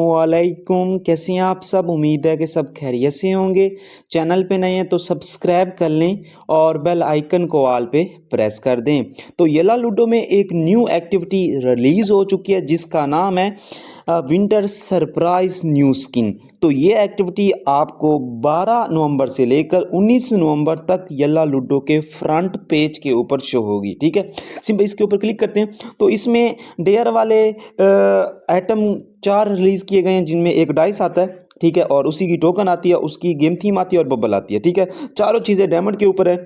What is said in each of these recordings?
वालेकुम, कैसे हैं आप सब। उम्मीद है कि सब खैरियत से होंगे। चैनल पे नए हैं तो सब्सक्राइब कर लें और बेल आइकन को ऑल पे प्रेस कर दें। तो येला लूडो में एक न्यू एक्टिविटी रिलीज़ हो चुकी है जिसका नाम है विंटर सरप्राइज न्यू स्किन। तो ये एक्टिविटी आपको 12 नवंबर से लेकर 19 नवंबर तक येला लूडो के फ्रंट पेज के ऊपर शो होगी। ठीक है, सिंपल इसके ऊपर क्लिक करते हैं तो इसमें डेयर वाले आइटम 4 रिलीज़ किए गए हैं जिनमें एक डाइस आता है। ठीक है, और उसी की टोकन आती है, उसकी गेम थीम आती है और बबल आती है। ठीक है, चारों चीज़ें डायमंड के ऊपर है।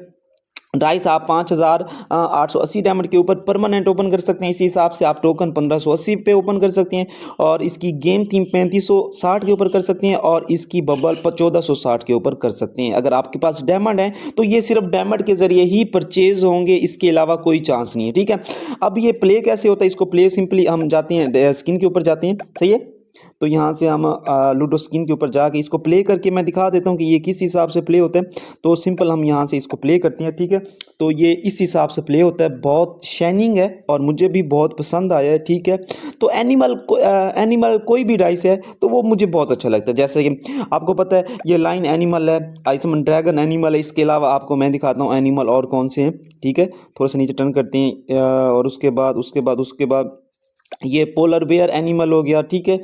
डाइस आप 5880 डायमंड के ऊपर परमानेंट ओपन कर सकते हैं। इसी हिसाब से आप टोकन 1580 पे ओपन कर सकते हैं और इसकी गेम थीम 3560 के ऊपर कर सकते हैं और इसकी बबल 1460 के ऊपर कर सकते हैं। अगर आपके पास डायमंड है तो ये सिर्फ डायमंड के जरिए ही परचेज होंगे, इसके अलावा कोई चांस नहीं है। ठीक है, अब ये प्ले कैसे होता है, इसको प्ले सिंपली हम जाते हैं स्किन के ऊपर जाते हैं। सही है, तो यहाँ से हम लूडो स्किन के ऊपर जाके इसको प्ले करके मैं दिखा देता हूँ कि ये किस हिसाब से प्ले होता है। तो सिंपल हम यहाँ से इसको प्ले करते हैं। ठीक है, तो ये इस हिसाब से प्ले होता है, बहुत शाइनिंग है और मुझे भी बहुत पसंद आया है। ठीक है, तो एनिमल कोई भी डाइस है तो वो मुझे बहुत अच्छा लगता है। जैसे कि आपको पता है ये लाइन एनिमल है, आइसमन ड्रैगन एनिमल है। इसके अलावा आपको मैं दिखाता हूँ एनिमल और कौन से हैं। ठीक है, थोड़ा सा नीचे टर्न करते हैं और उसके बाद ये पोलर बेयर एनिमल हो गया। ठीक है,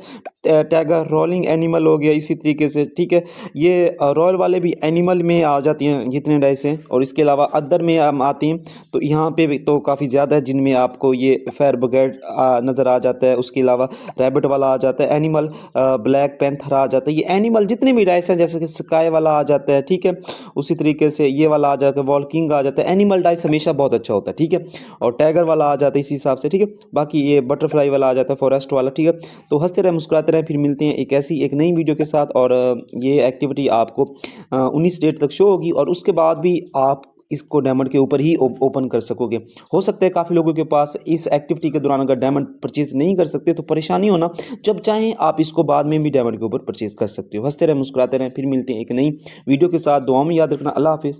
टैगर रोलिंग एनिमल हो गया इसी तरीके से। ठीक है, ये रॉयल वाले भी एनिमल में आ जाती हैं जितने डाइस हैं और इसके अलावा अदर में हम आती हैं तो यहाँ पे भी तो काफ़ी ज़्यादा है जिनमें आपको ये फायर ब्रिगेड नज़र आ जाता है। उसके अलावा रैबिट वाला आ जाता है, एनिमल ब्लैक पैंथर आ जाता है। ये एनिमल जितने भी डाइस हैं जैसे कि स्काई वाला आ जाता है। ठीक है, उसी तरीके से ये वाला आ जाता है, वॉल्किंग आ जाता है। एनिमल डाइस हमेशा बहुत अच्छा होता है। ठीक है, और टाइगर वाला आ जाता है इसी हिसाब से। ठीक है, बाकी ये बटरफ्लाई वाला आ जाता है, फॉरेस्ट वाला। ठीक है, तो हंसते रहे मुस्कुराते रहे, फिर मिलते हैं एक नई वीडियो के साथ। और ये एक्टिविटी आपको 19 डेट तक शो होगी और उसके बाद भी आप इसको डायमंड के ऊपर ही ओपन कर सकोगे। हो सकता है काफ़ी लोगों के पास इस एक्टिविटी के दौरान अगर डायमंड परचेज नहीं कर सकते तो परेशानी होना, जब चाहें आप इसको बाद में भी डायमंड के ऊपर परचेज कर सकते हो। हंसते रहे मुस्कुराते रहें, फिर मिलते हैं एक नई वीडियो के साथ। दुआ में याद रखना। अल्लाह हाफिज़।